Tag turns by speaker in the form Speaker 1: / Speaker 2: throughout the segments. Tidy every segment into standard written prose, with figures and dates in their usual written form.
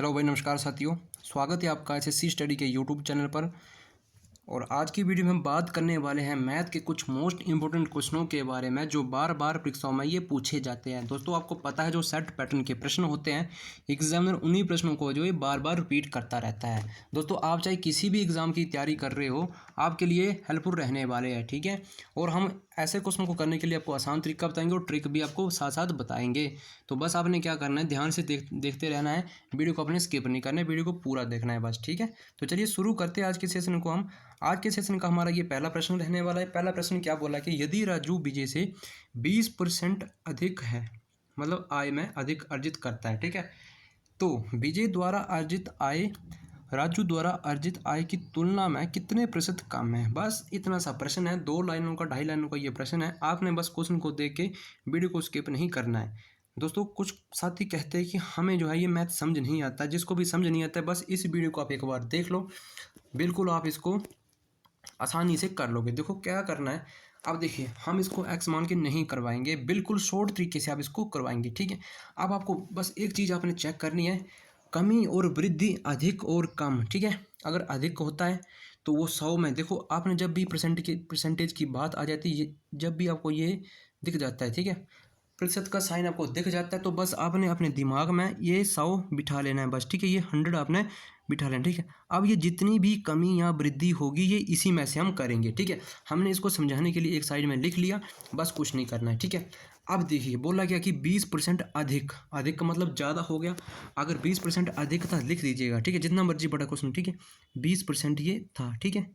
Speaker 1: Hello भाई, नमस्कार साथियों। स्वागत है आपका एसएससी स्टडी के यूट्यूब चैनल पर। और आज की वीडियो में हम बात करने वाले हैं मैथ के कुछ मोस्ट इंपॉर्टेंट क्वेश्चनों के बारे में जो बार बार परीक्षाओं में ये पूछे जाते हैं। दोस्तों, आपको पता है जो सेट पैटर्न के प्रश्न होते हैं, एग्जामिनर उन्हीं प्रश्नों को जो है बार बार रिपीट करता रहता है। दोस्तों, आप चाहे किसी भी एग्ज़ाम की तैयारी कर रहे हो, आपके लिए हेल्पफुल रहने वाले हैं, ठीक है। और हम ऐसे क्वेश्चन को करने के लिए आपको आसान तरीका बताएंगे और ट्रिक भी आपको साथ साथ बताएंगे। तो बस आपने क्या करना है, ध्यान से देखते रहना है, वीडियो को अपने स्किप नहीं करना है, वीडियो को पूरा देखना है बस, ठीक है। तो चलिए शुरू करते हैं आज के सेशन को। हम आज के सेशन का हमारा ये पहला प्रश्न रहने वाला है। पहला प्रश्न क्या बोला कि यदि राजू विजय से 20% अधिक है, मतलब आय में अधिक अर्जित करता है, ठीक है, तो विजय द्वारा अर्जित आय राजू द्वारा अर्जित आय की तुलना में कितने प्रतिशत कम है। बस इतना सा प्रश्न है, 2 लाइनों का 2.5 लाइनों का ये प्रश्न है। आपने बस क्वेश्चन को देख के वीडियो को स्किप नहीं करना है। दोस्तों, कुछ साथी कहते हैं कि हमें जो है ये मैथ समझ नहीं आता। जिसको भी समझ नहीं आता है, बस इस वीडियो को आप एक बार देख लो, बिल्कुल आप इसको आसानी से कर लोगे। देखो क्या करना है, अब देखिए हम इसको एक्स मान के नहीं करवाएंगे, बिल्कुल शॉर्ट तरीके से आप इसको करवाएंगे, ठीक है। अब आपको बस एक चीज़ आपने चेक करनी है, कमी और वृद्धि अधिक और कम, ठीक है। अगर अधिक होता है तो वो 100 में, देखो आपने जब भी परसेंटेज की बात आ जाती है, जब भी आपको ये दिख जाता है, ठीक है, प्रतिशत का साइन आपको दिख जाता है, तो बस आपने अपने दिमाग में ये 100 बिठा लेना है बस, ठीक है। ये 100 आपने बिठा लेना, ठीक है। अब ये जितनी भी कमी या वृद्धि होगी ये इसी में से हम करेंगे, ठीक है। हमने इसको समझाने के लिए एक साइड में लिख लिया, बस कुछ नहीं करना है, ठीक है। अब देखिए बोला गया कि 20% अधिक, अधिक का मतलब ज़्यादा हो गया। अगर 20% अधिक था लिख दीजिएगा, ठीक है, जितना मर्जी बड़ा क्वेश्चन, ठीक है। 20% ये था, ठीक है।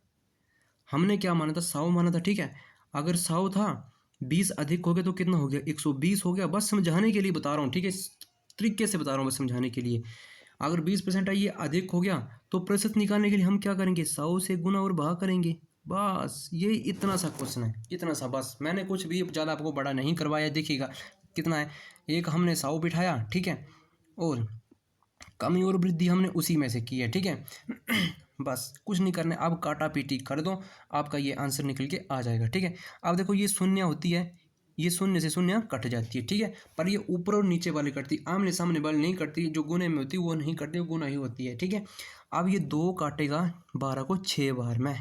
Speaker 1: हमने क्या माना था, 100 माना था, ठीक है। अगर 100 था, 20 अधिक हो गया तो कितना हो गया, 120 हो गया। बस समझाने के लिए बता रहा हूँ, ठीक है, इस तरीके से बता रहा हूँ बस समझाने के लिए। अगर 20% है ये अधिक हो गया तो प्रतिशत निकालने के लिए हम क्या करेंगे, 100 से गुना और भाग करेंगे। बस ये इतना सा क्वेश्चन है, इतना सा। बस मैंने कुछ भी ज़्यादा आपको बड़ा नहीं करवाया। देखिएगा कितना है, एक हमने 100 बिठाया, ठीक है, और कमी और वृद्धि हमने उसी में से की है, ठीक है। बस कुछ नहीं करना है, अब काटा पीटी कर दो, आपका ये आंसर निकल के आ जाएगा, ठीक है। अब देखो ये शून्य होती है, ये शून्य से शून्य कट जाती है, ठीक है, पर ये ऊपर और नीचे वाली कटती, आमने सामने वाली नहीं कटती। जो गुने में होती है वो नहीं कटती, वो गुना ही होती है, ठीक है। अब ये 2 काटेगा 12 को 6 बार में।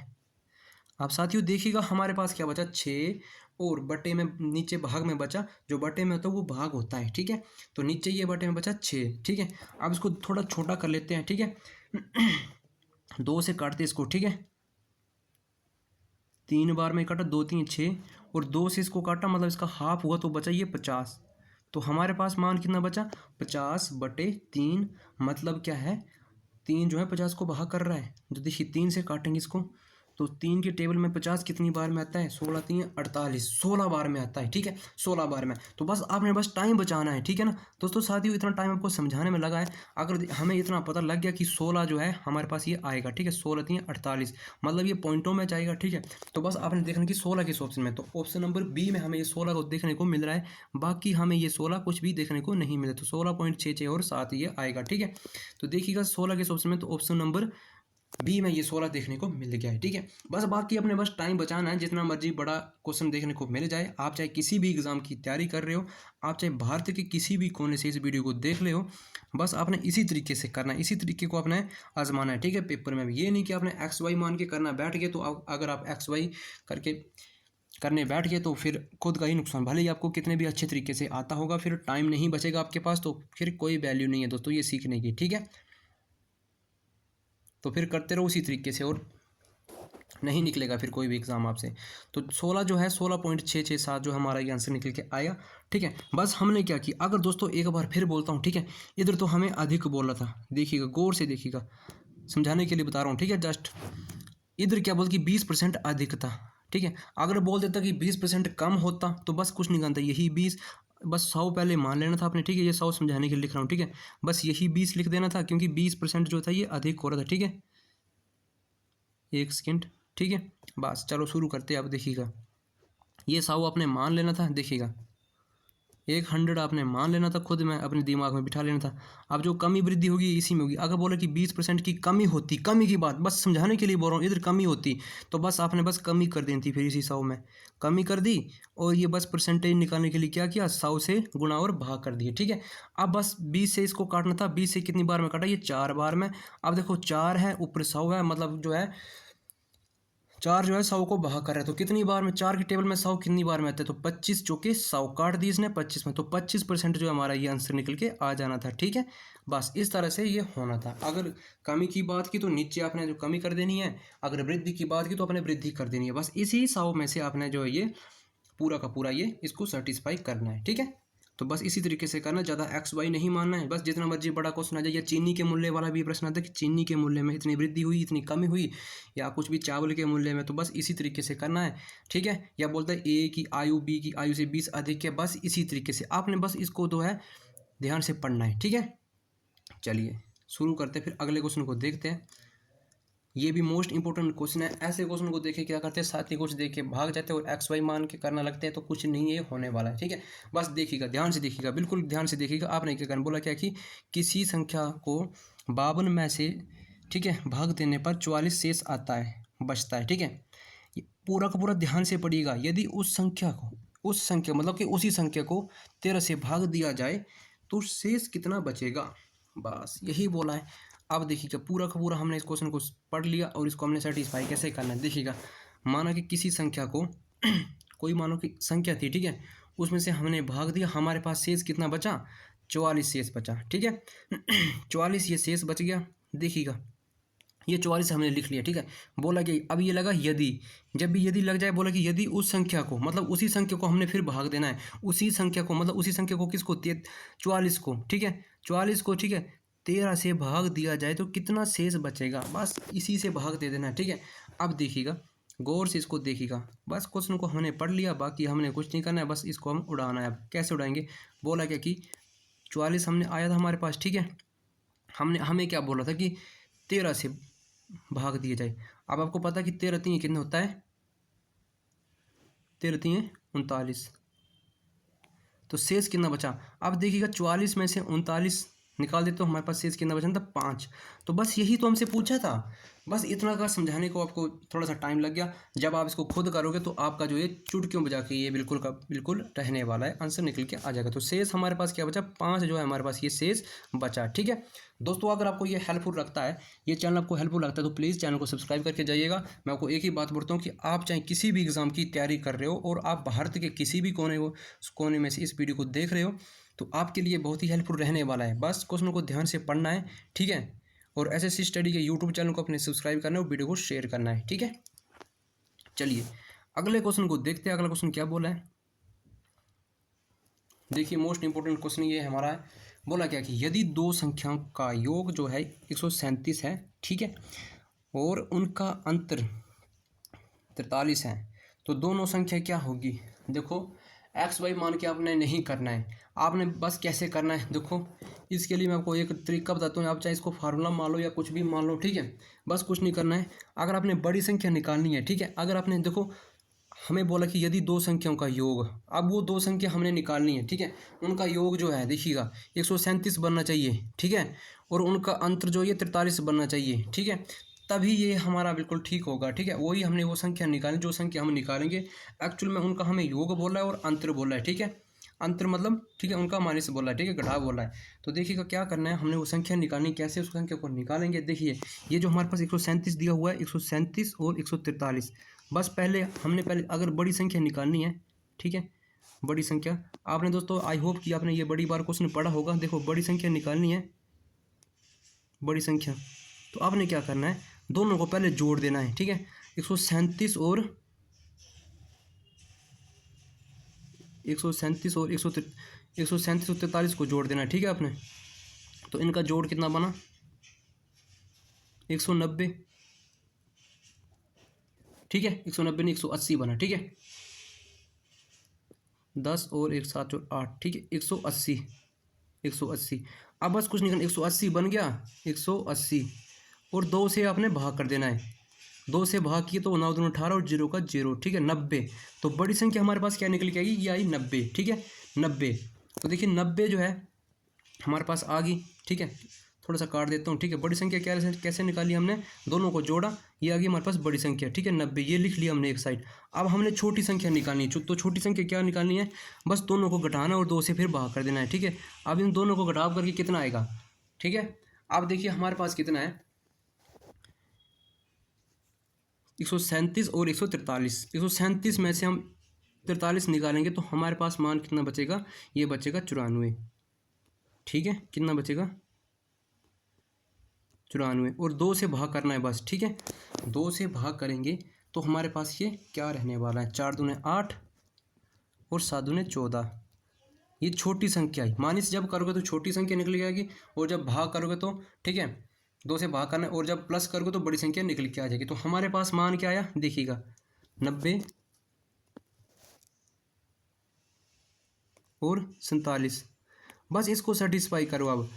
Speaker 1: अब साथियों देखिएगा हमारे पास क्या बचा, 6, और बटे में नीचे भाग में बचा, जो बटे में होता है वो भाग होता है, ठीक है। तो नीचे ये बटे में बचा 6, ठीक है। अब इसको थोड़ा छोटा कर लेते हैं, ठीक है। 2 से काटते इसको, ठीक है, 3 बार में काटा, 2 3 6, और 2 से इसको काटा, मतलब इसका हाफ हुआ तो बचा ये 50। तो हमारे पास मान कितना बचा, 50/3, मतलब क्या है, 3 जो है 50 को भाग कर रहा है। तो देखिए 3 से काटेंगे इसको, तो 3 के टेबल में 50 कितनी बार में आता है, 16 3 48, 16 बार में आता है, ठीक है, 16 बार में। तो बस आपने बस टाइम बचाना है, ठीक है ना दोस्तों। साथियों इतना टाइम आपको समझाने में लगा है, अगर हमें इतना पता लग गया कि 16 जो है हमारे पास ये आएगा, ठीक है, 16 3 48, मतलब ये पॉइंटों में जाएगा, ठीक है। तो बस आपने देखना कि 16 किस ऑप्शन में, तो ऑप्शन नंबर बी में हमें ये 16 को देखने को मिल रहा है। बाकी हमें ये 16 कुछ भी देखने को नहीं मिला, तो 16.66 और 7 ये आएगा, ठीक है। तो देखिएगा 16 किस ऑप्शन में, तो ऑप्शन नंबर बी में ये 16 देखने को मिल गया है, ठीक है। बस बाकी अपने बस टाइम बचाना है, जितना मर्जी बड़ा क्वेश्चन देखने को मिल जाए। आप चाहे किसी भी एग्जाम की तैयारी कर रहे हो, आप चाहे भारत के किसी भी कोने से इस वीडियो को देख रहे हो, बस आपने इसी तरीके से करना है, इसी तरीके को आपने आजमाना है, ठीक है। पेपर में भी ये नहीं कि आपने एक्स वाई मान के करना बैठ गए, तो अगर आप एक्स वाई करके करने बैठ गए तो फिर खुद का ही नुकसान। भले ही आपको कितने भी अच्छे तरीके से आता होगा, फिर टाइम नहीं बचेगा आपके पास, तो फिर कोई वैल्यू नहीं है दोस्तों ये सीखने की, ठीक है। तो फिर करते रहो उसी तरीके से, और नहीं निकलेगा फिर कोई भी एग्ज़ाम आपसे। तो 16 जो है 16.667 जो हमारा ये आंसर निकल के आया, ठीक है। बस हमने क्या किया, अगर दोस्तों एक बार फिर बोलता हूँ, ठीक है, इधर तो हमें अधिक बोला था, देखिएगा गौर से देखिएगा, समझाने के लिए बता रहा हूँ, ठीक है। जस्ट इधर क्या बोल कि 20% अधिक था, ठीक है। अगर बोल देता कि 20% कम होता तो बस कुछ नहीं करता, यही 20, बस 100 पहले मान लेना था आपने, ठीक है। ये 100 समझाने के लिए लिख रहा हूँ, ठीक है। बस यही 20 लिख देना था, क्योंकि 20% जो था ये अधिक हो रहा था, ठीक है। एक सेकेंड, ठीक है। बस चलो शुरू करते हैं। अब देखिएगा ये 100 आपने मान लेना था, देखिएगा एक 100 आपने मान लेना था, खुद में अपने दिमाग में बिठा लेना था। अब जो कमी वृद्धि होगी इसी में होगी। अगर बोले कि 20% की कमी होती, कमी की बात बस समझाने के लिए बोल रहा हूँ, इधर कमी होती तो बस आपने बस कमी कर देनी थी, फिर इसी 100 में कमी कर दी और ये बस परसेंटेज निकालने के लिए क्या किया, 100 से गुणा और भाग कर दिए, ठीक है। अब बस 20 से इसको काटना था, 20 से कितनी बार में काटा, ये 4 बार में। अब देखो 4 है ऊपर 100 है, मतलब जो है 4 जो है 100 को भाग कर रहा है तो कितनी बार में, 4 की टेबल में 100 कितनी बार में आते हैं, तो 25 जो कि 100 काट दी इसने 25 में, तो 25% जो हमारा ये आंसर निकल के आ जाना था, ठीक है। बस इस तरह से ये होना था। अगर कमी की बात की तो नीचे आपने जो कमी कर देनी है, अगर वृद्धि की बात की तो आपने वृद्धि कर देनी है। बस इसी 100 में से आपने जो है ये पूरा का पूरा ये इसको सेटिस्फाई करना है, ठीक है। तो बस इसी तरीके से करना, ज़्यादा एक्स वाई नहीं मानना है। बस जितना मर्जी बड़ा क्वेश्चन आ जाए, या चीनी के मूल्य वाला भी प्रश्न आता है कि चीनी के मूल्य में इतनी वृद्धि हुई, इतनी कमी हुई, या कुछ भी चावल के मूल्य में, तो बस इसी तरीके से करना है, ठीक है। या बोलता है ए की आयु बी की आयु से 20 अधिक है, बस इसी तरीके से आपने बस इसको जो है ध्यान से पढ़ना है, ठीक है। चलिए शुरू करते हैं, फिर अगले क्वेश्चन को देखते हैं। ये भी मोस्ट इंपॉर्टेंट क्वेश्चन है। ऐसे क्वेश्चन को देखे क्या करते हैं, साथ ही कुछ देख के भाग जाते हैं और एक्स वाई मान के करना लगते हैं, तो कुछ नहीं ये होने वाला है, ठीक है। बस देखिएगा, ध्यान से देखिएगा, बिल्कुल ध्यान से देखिएगा। आपने क्या करना, बोला क्या कि किसी संख्या को 52 में से, ठीक है, भाग देने पर 44 शेष आता है, बचता है, ठीक है। ये पूरा का पूरा ध्यान से पढ़िएगा। यदि उस संख्या मतलब कि उसी संख्या को 13 से भाग दिया जाए तो शेष कितना बचेगा, बस यही बोला है। अब देखिएगा पूरा का पूरा हमने इस क्वेश्चन को पढ़ लिया और इसको हमने सेटिस्फाई कैसे करना है। देखिएगा, माना कि किसी संख्या को कोई मानो कि संख्या थी, ठीक है, उसमें से हमने भाग दिया, हमारे पास शेष कितना बचा, 44 शेष बचा, ठीक है। 44 ये शेष बच गया। देखिएगा ये 44 हमने लिख लिया, ठीक है। बोला कि अब ये लगा यदि, जब भी यदि लग जाए, बोला कि यदि उस संख्या को, मतलब उसी संख्या को हमने फिर भाग देना है, उसी संख्या को, मतलब उसी संख्या को किसको, 44 को, ठीक है, 44 को, ठीक है, 13 से भाग दिया जाए तो कितना शेष बचेगा, बस इसी से भाग दे देना है, ठीक है। अब देखिएगा गौर से इसको देखिएगा, बस क्वेश्चन को हमने पढ़ लिया, बाकी हमने कुछ नहीं करना है, बस इसको हम उड़ाना है। अब कैसे उड़ाएंगे, बोला क्या कि 44 हमने आया था हमारे पास, ठीक है, हमें क्या बोला था कि 13 से भाग दिए जाए। अब आपको पता है कि 13 3 कितना होता है, 13 3 39, तो शेष कितना बचा। अब देखिएगा 44 में से 39 निकाल देते तो हमारे पास शेष कितना बचा था, 5। तो बस यही तो हमसे पूछा था, बस इतना का समझाने को आपको थोड़ा सा टाइम लग गया। जब आप इसको खुद करोगे तो आपका जो ये चुटकियों बजा के ये बिल्कुल का बिल्कुल रहने वाला है, आंसर निकल के आ जाएगा। तो शेष हमारे पास क्या बचा, 5 जो है हमारे पास ये शेष बचा, ठीक है। दोस्तों अगर आपको ये हेल्पफुल लगता है, ये चैनल आपको हेल्पफुल लगता है तो प्लीज़ चैनल को सब्सक्राइब करके जाइएगा। मैं आपको एक ही बात बोलता हूँ कि आप चाहे किसी भी एग्ज़ाम की तैयारी कर रहे हो और आप भारत के किसी भी कोने में से इस वीडियो को देख रहे हो, तो आपके लिए बहुत ही हेल्पफुल रहने वाला है। बस क्वेश्चन को ध्यान से पढ़ना है, ठीक है। और एसएससी स्टडी के यूट्यूब चैनल को अपने सब्सक्राइब करना है और वीडियो को शेयर करना है, ठीक है। चलिए अगले क्वेश्चन को देखते हैं। अगला क्वेश्चन क्या बोला है, देखिए मोस्ट इंपोर्टेंट क्वेश्चन ये हमारा है। बोला क्या कि यदि दो संख्याओं का योग जो है 137 है, ठीक है, और उनका अंतर 43 है, तो दोनों संख्या क्या होगी। देखो एक्स वाई मान के आपने नहीं करना है, आपने बस कैसे करना है, देखो इसके लिए मैं आपको एक तरीका बताता हूँ। आप चाहे इसको फार्मूला मान लो या कुछ भी मान लो, ठीक है, बस कुछ नहीं करना है। अगर आपने बड़ी संख्या निकालनी है, ठीक है, अगर आपने देखो हमें बोला कि यदि दो संख्याओं का योग, अब वो दो संख्या हमने निकालनी है, ठीक है, उनका योग जो है देखिएगा 137 बनना चाहिए, ठीक है, और उनका अंतर जो ये 43 बनना चाहिए, ठीक है, तभी ये हमारा बिल्कुल ठीक होगा, ठीक है। वही हमने वो संख्या निकाली, जो संख्या हम निकालेंगे एक्चुअल में उनका हमें योग बोला है और अंतर बोला है, ठीक है। अंतर मतलब ठीक है उनका माइनस बोला है, ठीक है, घटाव बोला है। तो देखिएगा क्या करना है, हमने वो संख्या निकालनी, कैसे उस संख्या को निकालेंगे। देखिए ये जो हमारे पास 137 दिया हुआ है, 137 और 143, बस पहले अगर बड़ी संख्या निकालनी है, ठीक है, बड़ी संख्या आपने दोस्तों आई होप कि आपने ये बड़ी बार क्वेश्चन पढ़ा होगा। देखो बड़ी संख्या निकालनी है, बड़ी संख्या, तो आपने क्या करना है, दोनों को पहले जोड़ देना है, ठीक है। 137 और 137 और 137 और 43 को जोड़ देना है, ठीक है आपने। तो इनका जोड़ कितना बना, 190, ठीक है, 190 नहीं 180 बना, ठीक है, 10 और 1 7 और 8, ठीक है, 180 180। अब बस कुछ नहीं करना, 180 बन गया, 180 और 2 से आपने भाग कर देना है, 2 से भाग किए तो 9 दूनी 18 और 0 का 0, ठीक है, 90। तो बड़ी संख्या हमारे पास क्या निकल के आएगी, ये आई 90, ठीक है, 90। तो देखिए 90 जो है हमारे पास आ गई, ठीक है। थोड़ा सा काट देता हूँ, ठीक है। बड़ी संख्या क्या कैसे निकाली हमने, दोनों को जोड़ा, ये आ गई हमारे पास बड़ी संख्या, ठीक है। 90 ये लिख लिया हमने एक साइड। अब हमने छोटी संख्या निकालनी है, तो छोटी संख्या क्या निकालनी है, बस दोनों को घटाना और 2 से फिर भाग कर देना है, ठीक है। अब इन दोनों को घटाव करके कितना आएगा, ठीक है। अब देखिए हमारे पास कितना है, 137 और 143। 137 में से हम 43 निकालेंगे तो हमारे पास मान कितना बचेगा, ये बचेगा 94, ठीक है। कितना बचेगा, 94, और 2 से भाग करना है बस, ठीक है। 2 से भाग करेंगे तो हमारे पास ये क्या रहने वाला है, 4 दूने 8 और 7 दूने 14। ये छोटी संख्या है, माइनस जब करोगे तो छोटी संख्या निकल जाएगी, और जब भाग करोगे तो, ठीक है, 2 से भाग करना है, और जब प्लस करोगे तो बड़ी संख्या निकल के आ जाएगी। तो हमारे पास मान क्या आया, देखिएगा 90 और 47। बस इसको सेटिस्फाई करो। अब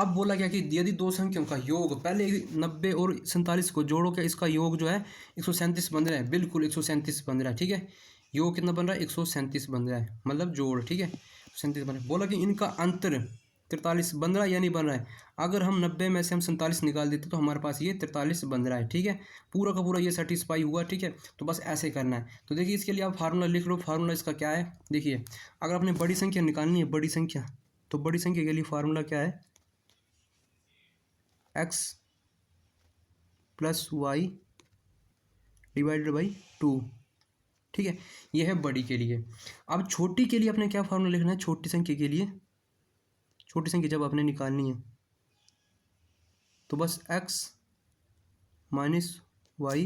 Speaker 1: बोला क्या कि यदि दो संख्याओं का योग, पहले 90 और 47 को जोड़ो, क्या इसका योग जो है 137 बन रहा है, बिल्कुल 137 बन रहा है, ठीक है। योग कितना बन रहा है, 137 बन रहा है, मतलब जोड़, ठीक है, 37 बन रहा है। बोला कि इनका अंतर 43 बन रहा है या नहीं बन रहा है। अगर हम 90 में से हम 47 निकाल देते तो हमारे पास ये 43 बन रहा है, ठीक है। पूरा का पूरा ये सेटिस्फाई हुआ, ठीक है। तो बस ऐसे करना है। तो देखिए इसके लिए आप फार्मूला लिख लो। फार्मूला इसका क्या है, देखिए अगर आपने बड़ी संख्या निकालनी है, बड़ी संख्या, तो बड़ी संख्या के लिए फार्मूला क्या है, x plus y divided by 2, ठीक है। यह है बड़ी के लिए। अब छोटी के लिए आपने क्या फार्मूला लिखना है, छोटी संख्या के लिए, छोटी संख्या जब आपने निकालनी है तो बस x माइनस वाई,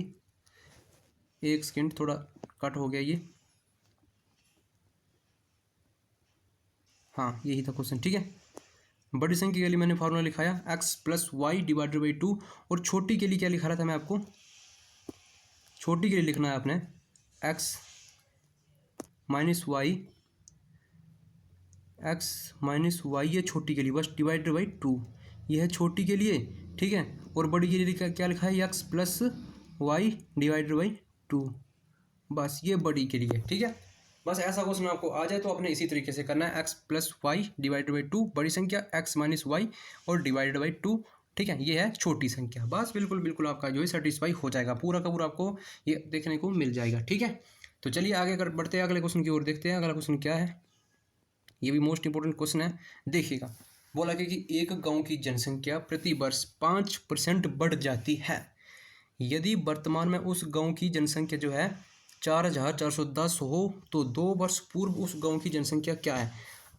Speaker 1: एक सेकेंड थोड़ा कट हो गया ये, हाँ यही था क्वेश्चन, ठीक है। बड़ी संख्या के लिए मैंने फार्मूला लिखाया x plus y divided by 2, और छोटी के लिए क्या लिखा रहा था मैं आपको, छोटी के लिए लिखना है आपने x minus y, x minus y है छोटी के लिए, बस डिवाइडेड बाई 2, ये है छोटी के लिए, ठीक है। और बड़ी के लिए क्या लिखा है, x plus y divided by 2, बस ये बड़ी के लिए, ठीक है। बस ऐसा क्वेश्चन आपको आ जाए तो आपने इसी तरीके से करना है, x plus y divided by 2 बड़ी संख्या, x माइनस वाई और डिवाइडेड बाई 2, ठीक है। ये है छोटी संख्या। बस बिल्कुल बिल्कुल आपका जो है सेटिस्फाई हो जाएगा, पूरा का पूरा आपको ये देखने को मिल जाएगा, ठीक है। तो चलिए आगे अगर बढ़ते हैं अगले क्वेश्चन की ओर, देखते हैं अगला क्वेश्चन क्या है। ये भी मोस्ट इंपॉर्टेंट क्वेश्चन है, देखिएगा। बोला कि एक गांव की जनसंख्या प्रति वर्ष 5% बढ़ जाती है यदि वर्तमान में उस गांव की जनसंख्या जो है 4410 हो, तो 2 वर्ष पूर्व उस गांव की जनसंख्या क्या है।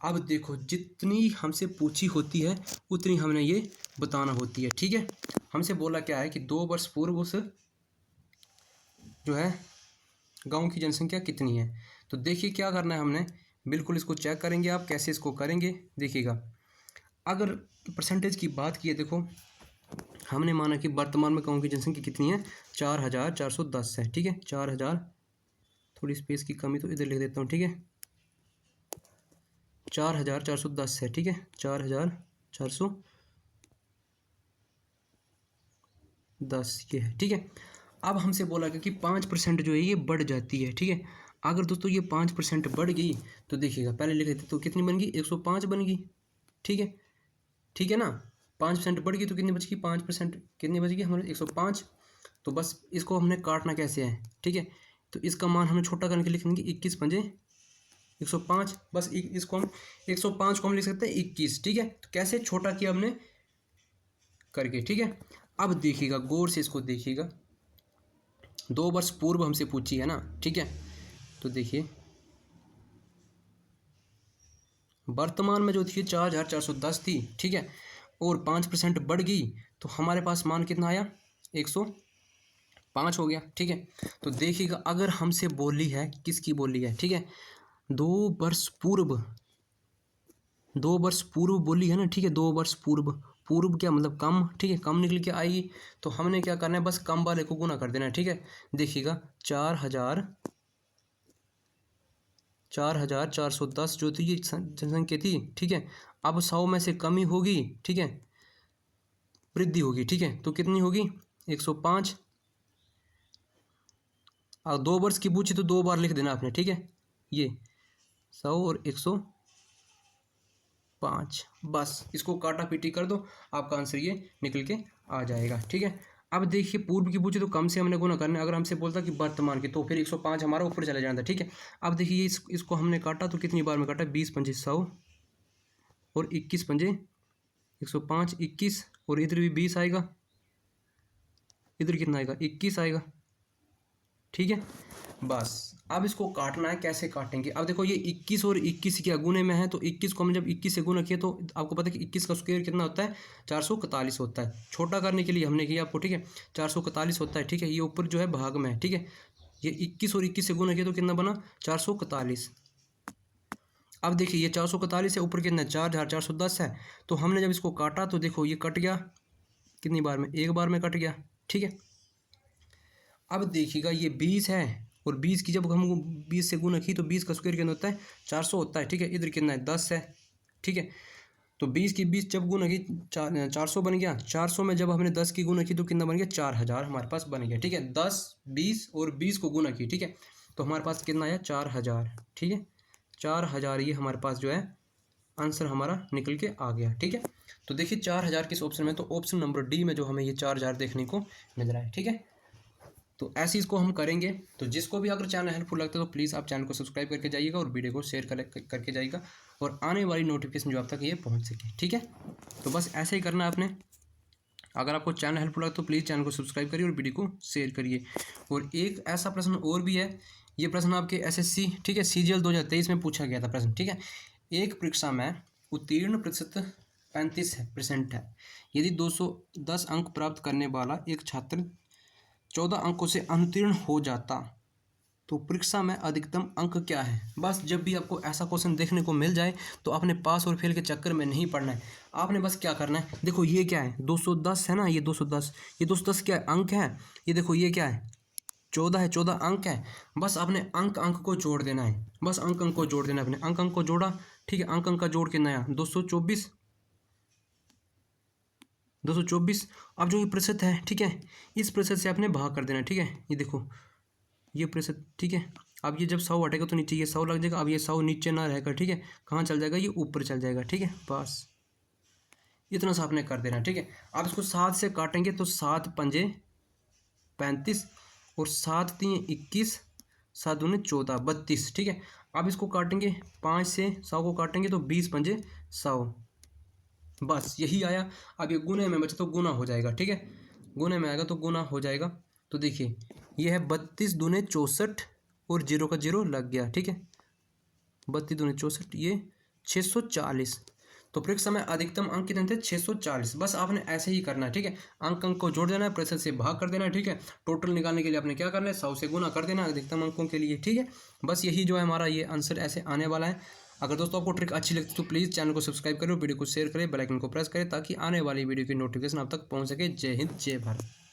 Speaker 1: अब देखो जितनी हमसे पूछी होती है उतनी हमने ये बताना होती है, ठीक है। हमसे बोला क्या है कि 2 वर्ष पूर्व उस जो है गांव की जनसंख्या कितनी है। तो देखिए क्या करना है हमने, बिल्कुल इसको चेक करेंगे। आप कैसे इसको करेंगे, देखिएगा। अगर परसेंटेज की बात की है, देखो हमने माना कि वर्तमान में गाँव की जनसंख्या कितनी है, 4410 है, ठीक है। 4000, थोड़ी स्पेस की कमी तो इधर लिख देता हूँ, ठीक है। 4410 है, ठीक है, 4410 ये है, ठीक है। अब हमसे बोला गया कि 5% जो है ये बढ़ जाती है, ठीक है। अगर दोस्तों ये 5% बढ़ गई तो देखिएगा, पहले लिख देते तो कितनी बन गई, 105 बन गई, ठीक है, ठीक है ना। 5% बढ़ गई तो कितनी बचेगी, 5% कितनी बचेगी हमारे 105। तो बस इसको हमने काटना कैसे है, ठीक है। तो इसका मान हमें छोटा करने के लिए लिखेंगे 21 पंजे 105, बस इसको हम 105 को हम लिख सकते हैं 21, ठीक है। तो कैसे छोटा किया हमने करके, ठीक है। अब देखिएगा गौर से इसको देखिएगा, 2 वर्ष पूर्व हमसे पूछी है ना, ठीक है। तो देखिए वर्तमान में जो थी 4410 थी, ठीक है, और 5% बढ़ गई तो हमारे पास मान कितना आया, 105 हो गया, ठीक है। तो देखिएगा अगर हमसे बोली है, किसकी बोली है, ठीक है, 2 वर्ष पूर्व, 2 वर्ष पूर्व बोली है ना, ठीक है। 2 वर्ष पूर्व, पूर्व क्या मतलब कम, ठीक है, कम निकल के आएगी। तो हमने क्या करना है, बस कम वाले को गुना कर देना है, ठीक है। देखिएगा 4410 जो थी ये जनसंख्या थी, ठीक है। अब 100 में से कमी होगी, ठीक है, वृद्धि होगी, ठीक है। तो कितनी होगी, 105। और 2 वर्ष की पूछी तो 2 बार लिख देना आपने, ठीक है। ये 100 और 105, 5। बस इसको काटा पीटी कर दो, आपका आंसर ये निकल के आ जाएगा। ठीक है, अब देखिए पूर्व की पूछे तो कम से हमने गुना करना है, अगर हमसे बोलता कि वर्तमान की तो फिर 105 हमारा ऊपर चला जाता। ठीक है, अब देखिए इसको हमने काटा तो कितनी बार में काटा, 20 पंजे 100 और 21 पंजे 105, 21 और इधर भी 20 आएगा, इधर कितना आएगा 21 आएगा। ठीक है, बस अब इसको काटना है, कैसे काटेंगे। अब देखो ये 21 और 21 क्या गुने में है, तो 21 को हम जब 21 से गुना किया तो आपको पता है कि 21 का स्क्वायर कितना होता है, 441 होता है। छोटा करने के लिए हमने किया आपको, ठीक है, 441 होता है। ठीक है, ये ऊपर जो है भाग में है। ठीक है, ये 21 और 21 से गुना किया तो कितना बना, 441। अब देखिए ये 441 है, ऊपर कितना 4410 है। तो हमने जब इसको काटा तो देखो ये कट गया कितनी बार में, एक बार में कट गया। ठीक है, अब देखिएगा ये 20 है और 20 की जब हम 20 से गुना की तो 20 का स्क्वायर कितना होता है, 400 होता है। ठीक है, इधर कितना है 10 है। ठीक है, तो 20 की 20 जब गुना की 400 बन गया। 400 में जब हमने 10 की गुना की तो कितना बन गया, 4000 हमारे पास बन गया। ठीक है, 10 20 और 20 को गुना की। ठीक है, तो हमारे पास कितना आया, 4000। ठीक है, 4000 ये हमारे पास जो है आंसर हमारा निकल के आ गया। ठीक है, तो देखिए 4000 किस ऑप्शन में, तो ऑप्शन नंबर डी में जो हमें ये 4000 देखने को मिल रहा है। ठीक है, तो ऐसे इसको हम करेंगे। तो जिसको भी अगर चैनल हेल्पफुल लगता है तो प्लीज़ आप चैनल को सब्सक्राइब करके जाइएगा और वीडियो को शेयर करके जाइएगा और आने वाली नोटिफिकेशन जो आप तक ये पहुंच सके। ठीक है, तो बस ऐसे ही करना है आपने। अगर आपको चैनल हेल्पफुल लगता है तो प्लीज़ चैनल को सब्सक्राइब करिए और वीडियो को शेयर करिए। और एक ऐसा प्रश्न और भी है, ये प्रश्न आपके SSC, ठीक है, CGL 2023 में पूछा गया था प्रश्न। ठीक है, एक परीक्षा में उत्तीर्ण प्रतिशत 35% है। यदि 210 अंक प्राप्त करने वाला एक छात्र 14 अंकों से अनुत्तीर्ण हो जाता तो परीक्षा में अधिकतम अंक क्या है। बस जब भी आपको ऐसा क्वेश्चन देखने को मिल जाए तो आपने पास और फेल के चक्कर में नहीं पड़ना है। आपने बस क्या करना है, देखो ये क्या है 210 है ना, ये 210, ये 210 क्या है, अंक है। ये देखो ये क्या है, 14 है, 14 अंक है। बस आपने अंक अंक को जोड़ देना है, बस अंक अंक को जोड़ देना है। आपने अंक अंक को जोड़ा, ठीक है, अंक अंक का जोड़ के नया 224। अब जो ये प्रतिशत है, ठीक है, इस प्रतिशत से आपने भाग कर देना। ठीक है, ये देखो ये प्रतिशत। ठीक है, अब ये जब 100 हटेगा तो नीचे ये 100 लग जाएगा। अब ये 100 नीचे ना रहेगा। ठीक है, कहाँ चल जाएगा, ये ऊपर चल जाएगा। ठीक है, बस इतना सा आपने कर देना। ठीक है, अब इसको 7 से काटेंगे तो 7 पंजे 35 और 7 3 21, 7 दूने 14, 32। ठीक है, अब इसको काटेंगे 5 से 100 को काटेंगे तो 20 पंजे 100। बस यही आया। अब ये गुने में बचे तो गुना हो जाएगा। ठीक है, गुने में आएगा तो गुना हो जाएगा। तो देखिए ये है 32 दूने 64 और 0 का 0 लग गया। ठीक है, 32 दूने 64, ये 640। तो परीक्षा में अधिकतम अंक कितने थे, 640। बस आपने ऐसे ही करना है। ठीक है, अंक अंक को जोड़ देना है, प्रतिशत से भाग कर देना है। ठीक है, टोटल निकालने के लिए आपने क्या करना है, 100 से गुना कर देना अधिकतम अंकों के लिए। ठीक है, बस यही जो है हमारा ये आंसर ऐसे आने वाला है। अगर दोस्तों आपको ट्रिक अच्छी लगती है तो प्लीज़ चैनल को सब्सक्राइब करें, वीडियो को शेयर करें, बेल आइकन को प्रेस करें ताकि आने वाली वीडियो की नोटिफिकेशन आप तक पहुंच सके। जय हिंद, जय भारत।